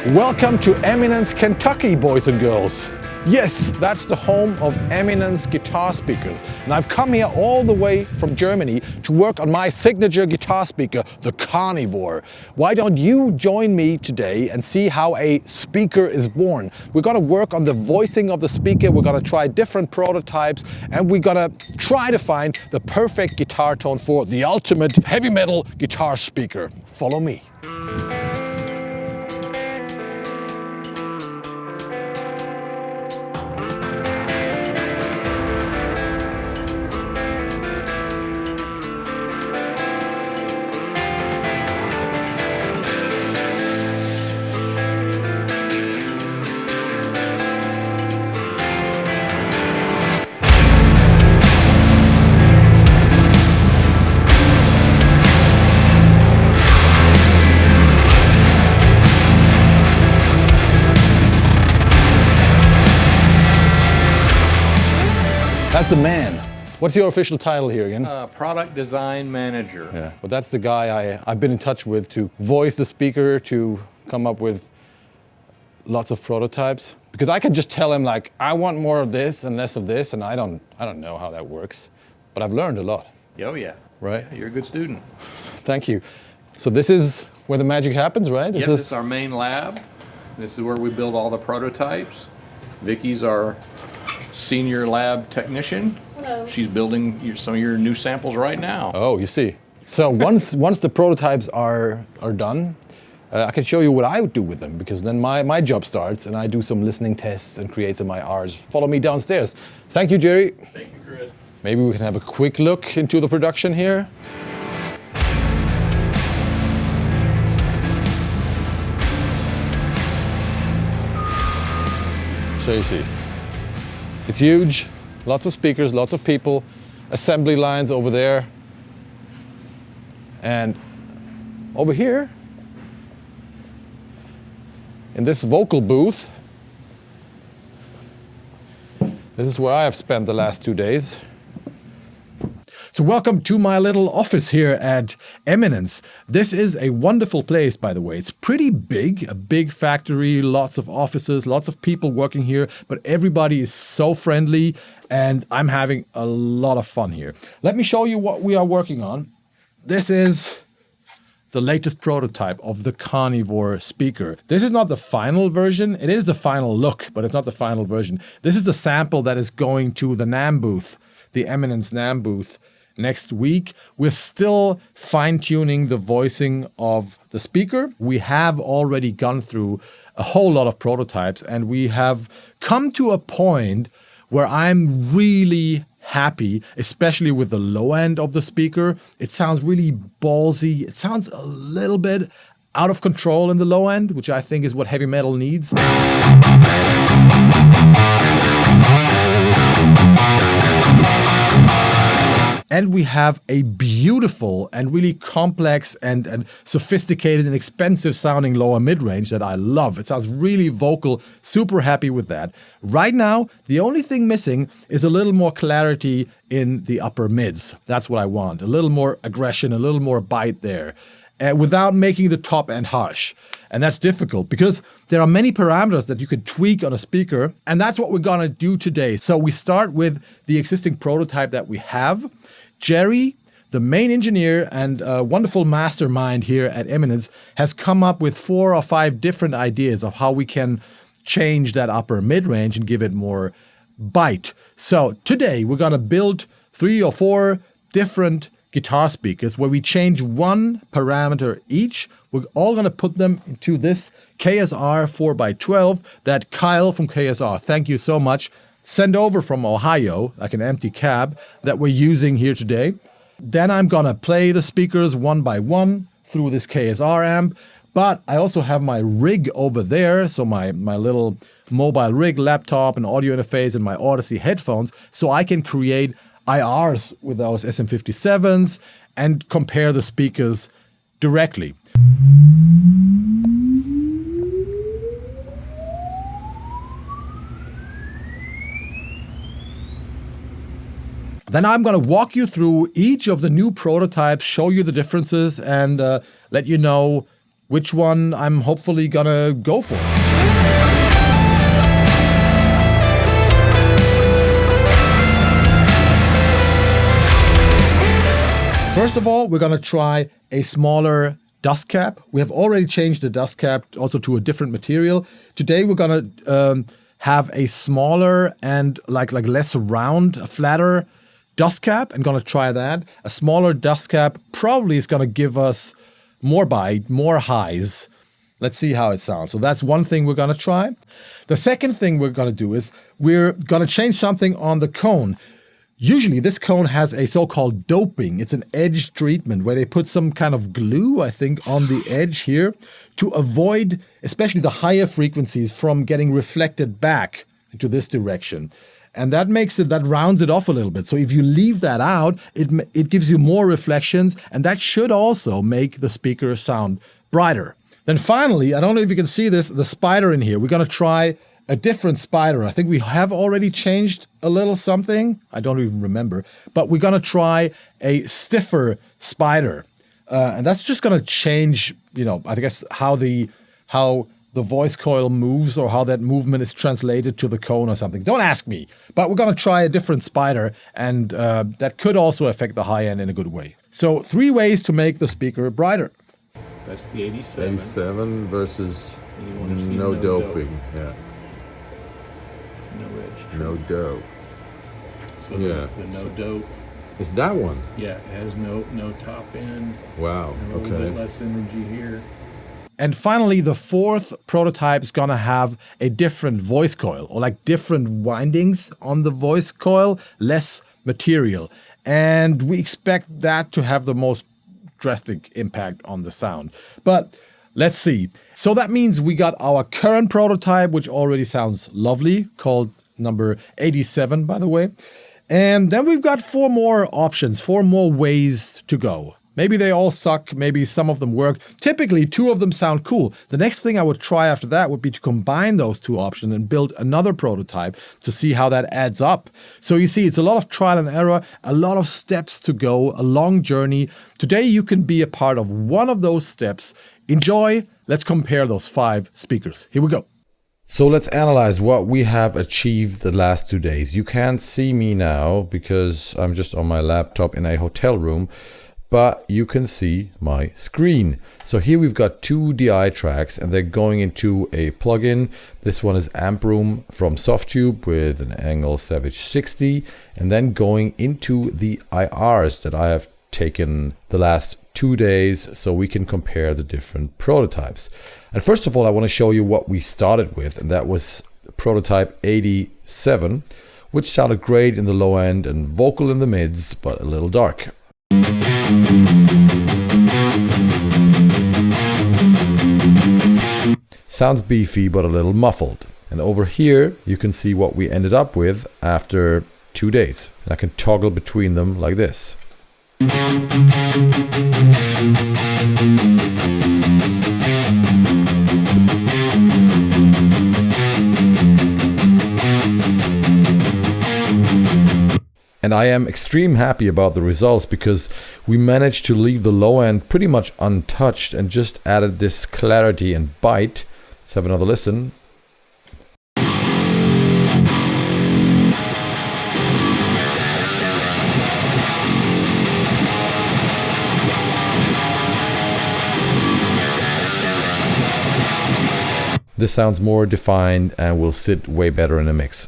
Welcome to Eminence, Kentucky, boys and girls. Yes, that's the home of Eminence guitar speakers. And I've come here all the way from Germany to work on my signature guitar speaker, the Karnivore. Why don't you join me today and see how a speaker is born? We're gonna work on the voicing of the speaker, we're gonna try different prototypes, and we're gonna try to find the perfect guitar tone for the ultimate heavy metal guitar speaker. Follow me. That's the man. What's your official title here again? Product Design Manager. Yeah, but that's the guy I've been in touch with to voice the speaker, to come up with lots of prototypes. Because I can just tell him like, I want more of this and less of this, and I don't know how that works. But I've learned a lot. Oh yeah. Right? You're a good student. Thank you. So this is where the magic happens, right? This is our main lab. This is where we build all the prototypes. Vicky's our senior lab technician. Hello. She's building some of your new samples right now. Oh, you see. So once the prototypes are done, I can show you what I would do with them, because then my job starts and I do some listening tests and create some IRs. Follow me downstairs. Thank you, Jerry. Thank you, Chris. Maybe we can have a quick look into the production here. So you see, it's huge, lots of speakers, lots of people, assembly lines over there. And over here, in this vocal booth, this is where I have spent the last 2 days. So welcome to my little office here at Eminence. This is a wonderful place, by the way. It's pretty big, a big factory, lots of offices, lots of people working here, but everybody is so friendly and I'm having a lot of fun here. Let me show you what we are working on. This is the latest prototype of the Karnivore speaker. This is not the final version. It is the final look, but it's not the final version. This is the sample that is going to the NAMM booth, the Eminence NAMM booth, next week. We're still fine-tuning the voicing of the speaker. We have already gone through a whole lot of prototypes, and we have come to a point where I'm really happy, especially with the low end of the speaker. It sounds really ballsy. It sounds a little bit out of control in the low end, which I think is what heavy metal needs. And we have a beautiful and really complex and sophisticated and expensive sounding lower mid-range that I love. It sounds really vocal, super happy with that. Right now, the only thing missing is a little more clarity in the upper mids. That's what I want. A little more aggression, a little more bite there, without making the top end harsh. And that's difficult because there are many parameters that you could tweak on a speaker, and that's what we're gonna do today. So we start with the existing prototype that we have. Jerry, the main engineer and wonderful mastermind here at Eminence, has come up with 4 or 5 different ideas of how we can change that upper mid-range and give it more bite. So today we're gonna build 3 or 4 different guitar speakers where we change one parameter each. We're all gonna put them into this KSR 4x12 that Kyle from KSR, thank you so much, sent over from Ohio, like an empty cab, that we're using here today. Then I'm gonna play the speakers one by one through this KSR amp, but I also have my rig over there, so my little mobile rig, laptop, and audio interface, and my Odyssey headphones, so I can create IRs with those SM57s and compare the speakers directly. Then I'm going to walk you through each of the new prototypes, show you the differences, and let you know which one I'm hopefully gonna go for. First of all, we're gonna try a smaller dust cap. We have already changed the dust cap also to a different material. Today we're gonna have a smaller and like less round, flatter dust cap, and gonna try that. A smaller dust cap probably is gonna give us more bite, more highs. Let's see how it sounds. So that's one thing we're gonna try. The second thing we're gonna do is we're gonna change something on the cone. Usually this cone has a so-called doping. It's an edge treatment where they put some kind of glue, I think, on the edge here to avoid, especially the higher frequencies, from getting reflected back into this direction. And that rounds it off a little bit. So if you leave that out, it gives you more reflections, and that should also make the speaker sound brighter. Then finally, I don't know if you can see this, the spider in here. We're gonna try a different spider. I think we have already changed a little something. I don't even remember. But we're gonna try a stiffer spider. And that's just gonna change, I guess how the voice coil moves, or how that movement is translated to the cone or something. Don't ask me. But we're gonna try a different spider, and that could also affect the high end in a good way. So 3 ways to make the speaker brighter. That's the 87. 87 versus no doping. dope. Yeah. No edge. No dope. So Yeah. the no dope. It's that one. Yeah, it has no top end. Wow. And a little bit Okay. less energy here. And finally, the fourth prototype is gonna have a different voice coil, or like different windings on the voice coil, less material. And we expect that to have the most drastic impact on the sound. But let's see. So that means we got our current prototype, which already sounds lovely, called number 87, by the way. And then we've got 4 more options, 4 more ways to go. Maybe they all suck, maybe some of them work. Typically, 2 of them sound cool. The next thing I would try after that would be to combine those 2 options and build another prototype to see how that adds up. So you see, it's a lot of trial and error, a lot of steps to go, a long journey. Today you can be a part of one of those steps. Enjoy. Let's compare those 5 speakers. Here we go. So let's analyze what we have achieved the last 2 days. You can't see me now because I'm just on my laptop in a hotel room, but you can see my screen. So here we've got 2 DI tracks, and they're going into a plugin. This one is Amp Room from Softube with an ENGL Savage 60, and then going into the IRs that I have taken the last 2 days so we can compare the different prototypes. And first of all, I want to show you what we started with, and that was prototype 87, which sounded great in the low end and vocal in the mids, but a little dark. Sounds beefy, but a little muffled. And over here, you can see what we ended up with after 2 days. And I can toggle between them like this. And I am extremely happy about the results because we managed to leave the low end pretty much untouched and just added this clarity and bite. Let's have another listen. This sounds more defined and will sit way better in a mix.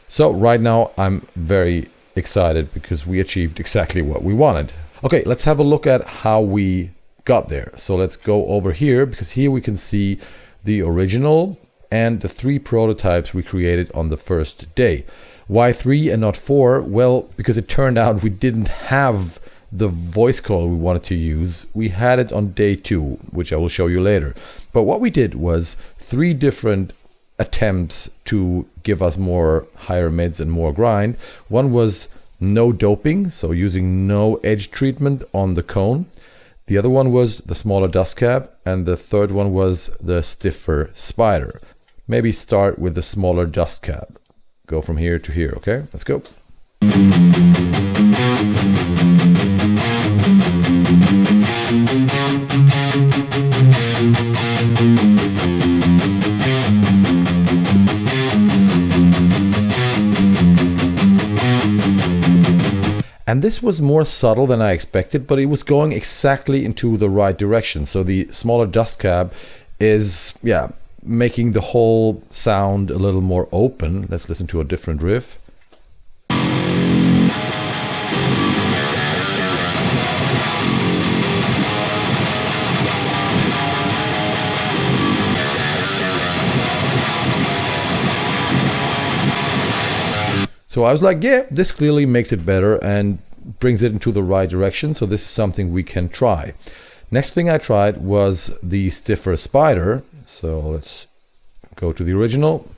So right now I'm very excited because we achieved exactly what we wanted. Okay, let's have a look at how we got there. So let's go over here because here we can see the original and the 3 prototypes we created on the first day. Why 3 and not 4? Well, because it turned out we didn't have the voice coil we wanted to use. We had it on day 2, which I will show you later. But what we did was 3 different attempts to give us more higher mids and more grind. One was no doping, so using no edge treatment on the cone. The other one was the smaller dust cap, and the third one was the stiffer spider. maybe start with the smaller dust cap. Go from here to here, okay? Let's go. And this was more subtle than I expected, but it was going exactly into the right direction. So the smaller dust cap is, yeah, making the whole sound a little more open. Let's listen to a different riff. So I was like, yeah, this clearly makes it better and brings it into the right direction. So this is something we can try. Next thing I tried was the stiffer spider. So let's go to the original.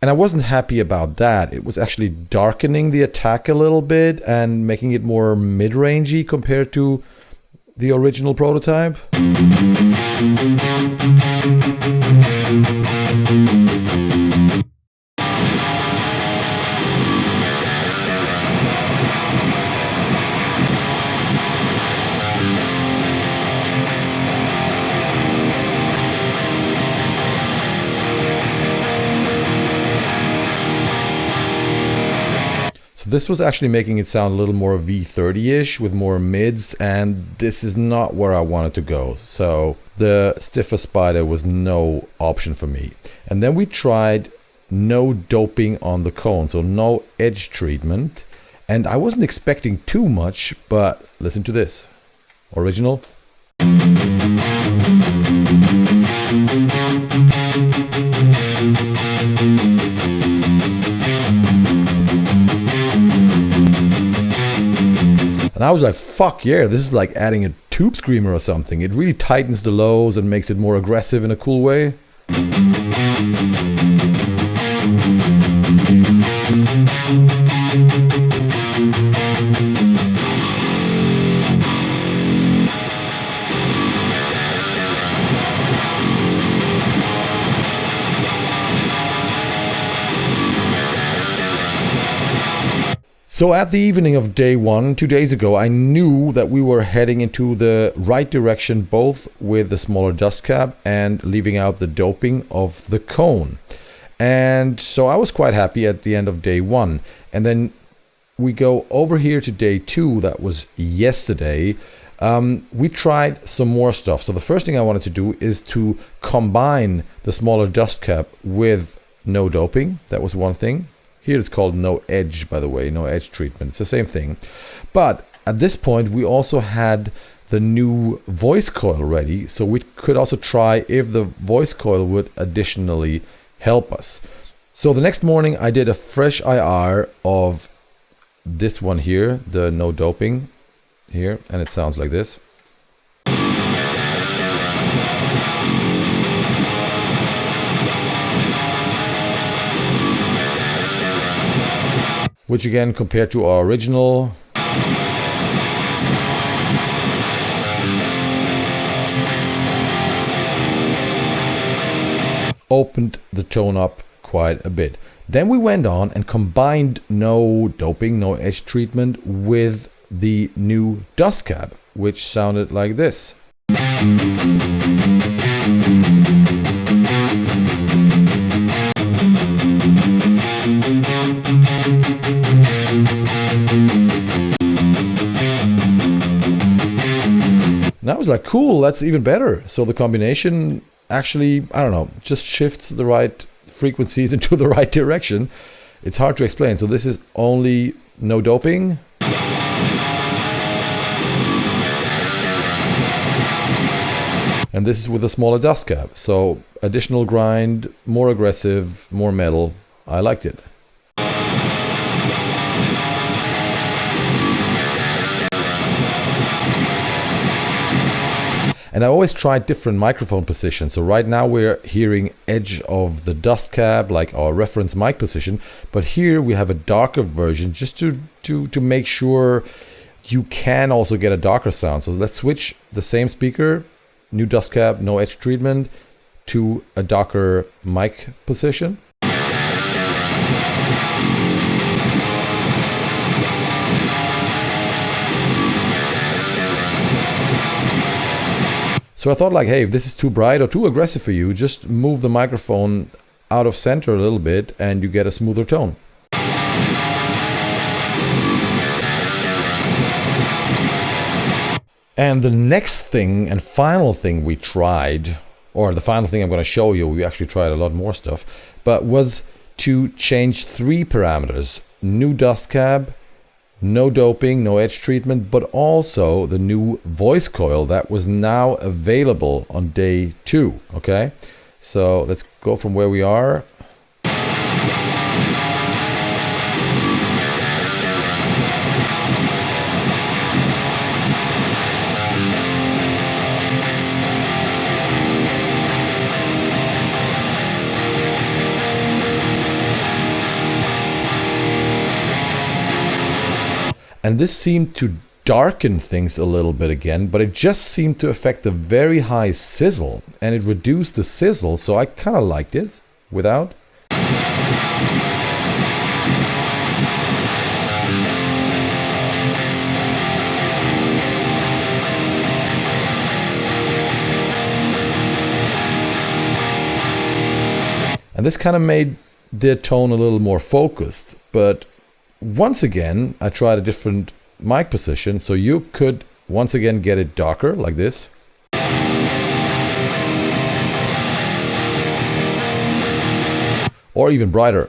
And I wasn't happy about that. It was actually darkening the attack a little bit and making it more mid-rangey compared to the original prototype. So this was actually making it sound a little more V30-ish with more mids, and this is not where I wanted to go. So the stiffer spider was no option for me. And then we tried no doping on the cone, so no edge treatment. And I wasn't expecting too much, but listen to this. Original. And I was like, fuck yeah, this is like adding a tube screamer or something. It really tightens the lows and makes it more aggressive in a cool way. So at the evening of day one, 2 days ago, I knew that we were heading into the right direction, both with the smaller dust cap and leaving out the doping of the cone. And so I was quite happy at the end of day one. And then we go over here to day two, that was yesterday. We tried some more stuff. So the first thing I wanted to do is to combine the smaller dust cap with no doping. That was one thing. Here it's called no edge, by the way, no edge treatment. It's the same thing. But at this point, we also had the new voice coil ready. So we could also try if the voice coil would additionally help us. So the next morning, I did a fresh IR of this one here, the no doping here. And it sounds like this. Which again, compared to our original, opened the tone up quite a bit. Then we went on and combined no doping, no edge treatment with the new dust cap, which sounded like this. And I was like, cool, that's even better. So the combination actually, I don't know, just shifts the right frequencies into the right direction. It's hard to explain. So this is only no doping. And this is with a smaller dust cap. So additional grind, more aggressive, more metal. I liked it. And I always try different microphone positions. So right now we're hearing edge of the dust cap, like our reference mic position. But here we have a darker version just to make sure you can also get a darker sound. So let's switch the same speaker, new dust cap, no edge treatment, to a darker mic position. So I thought like, hey, if this is too bright or too aggressive for you, just move the microphone out of center a little bit and you get a smoother tone. And the next thing and final thing we tried, or the final thing I'm going to show you, we actually tried a lot more stuff, but was to change 3 parameters. New dust cap, no doping, no edge treatment, but also the new voice coil that was now available on day 2, okay? So let's go from where we are. And this seemed to darken things a little bit again, but it just seemed to affect the very high sizzle, and it reduced the sizzle, so I kind of liked it without. And this kind of made the tone a little more focused, but once again, I tried a different mic position, so you could once again get it darker, like this. Or even brighter.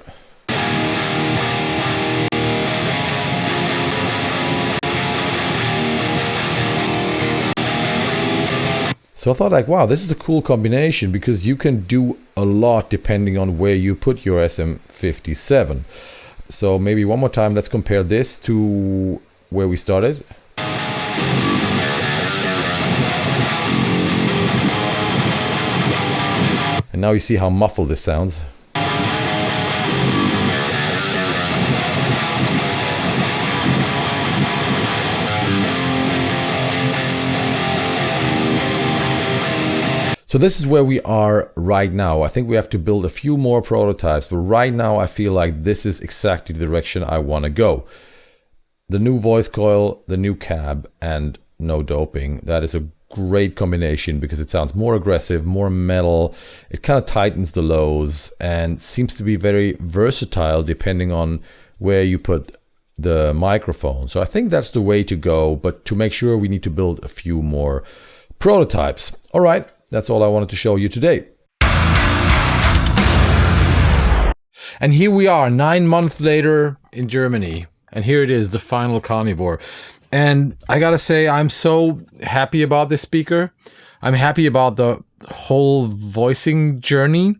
So I thought like, wow, this is a cool combination because you can do a lot depending on where you put your SM57. So maybe one more time, let's compare this to where we started. And now you see how muffled this sounds. So this is where we are right now. I think we have to build a few more prototypes, but right now I feel like this is exactly the direction I want to go. The new voice coil, the new cab, and no doping. That is a great combination because it sounds more aggressive, more metal. It kind of tightens the lows and seems to be very versatile depending on where you put the microphone. So I think that's the way to go, but to make sure we need to build a few more prototypes. All right. That's all I wanted to show you today. And here we are 9 months later in Germany. And here it is, the final Karnivore. And I gotta say, I'm so happy about this speaker. I'm happy about the whole voicing journey.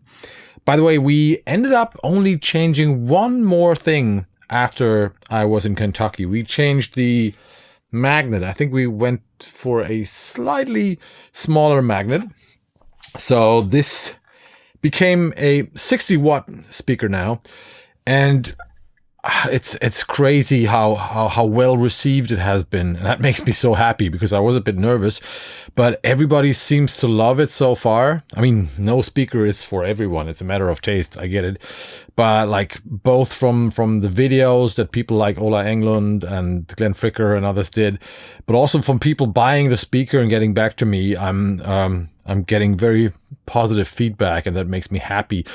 By the way, we ended up only changing one more thing after I was in Kentucky. We changed the magnet. I think we went for a slightly smaller magnet. So this became a 60-watt speaker now, and it's crazy how well received it has been, and that makes me so happy because I was a bit nervous, but everybody seems to love it so far. I mean, no speaker is for everyone. It's a matter of taste. I get it, but like both from the videos that people like Ola Englund and Glenn Fricker and others did, but also from people buying the speaker and getting back to me, I'm getting very positive feedback, and that makes me happy.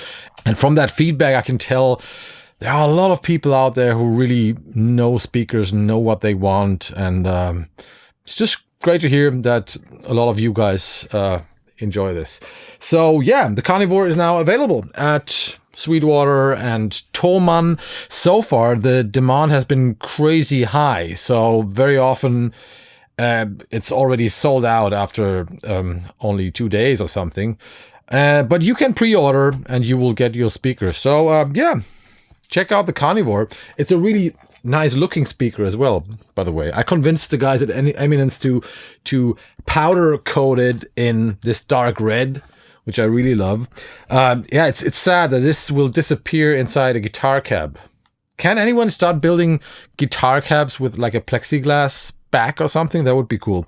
And from that feedback, I can tell there are a lot of people out there who really know speakers, know what they want. And it's just great to hear that a lot of you guys enjoy this. So yeah, the Karnivore is now available at Sweetwater and Thomann. So far, the demand has been crazy high. So very often it's already sold out after only 2 days or something. But you can pre-order and you will get your speaker. So yeah, check out the Karnivore. It's a really nice looking speaker as well, by the way. I convinced the guys at Eminence to powder coat it in this dark red, which I really love. Yeah, it's sad that this will disappear inside a guitar cab. Can anyone start building guitar cabs with like a plexiglass back or something? That would be cool.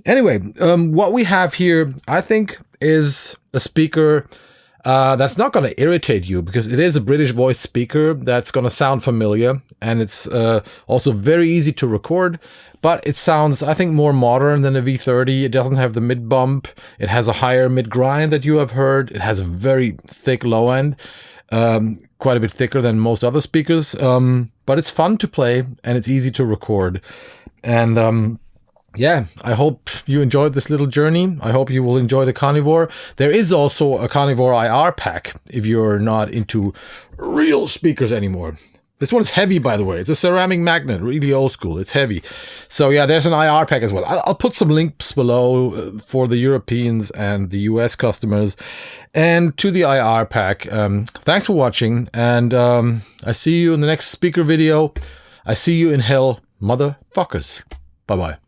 Anyway, what we have here, I think, is a speaker that's not going to irritate you, because it is a British voice speaker that's going to sound familiar, and it's also very easy to record, but it sounds, I think, more modern than a V30. It doesn't have the mid bump. It has a higher mid grind that you have heard. It has a very thick low end, quite a bit thicker than most other speakers, but it's fun to play and it's easy to record. And yeah, I hope you enjoyed this little journey. I hope you will enjoy the Karnivore. There is also a Karnivore IR pack if you're not into real speakers anymore. This one's heavy, by the way. It's a ceramic magnet, really old school. It's heavy. So yeah, there's an IR pack as well. I'll put some links below for the Europeans and the US customers and to the IR pack. Thanks for watching, and I see you in the next speaker video. I see you in hell, motherfuckers. Bye-bye.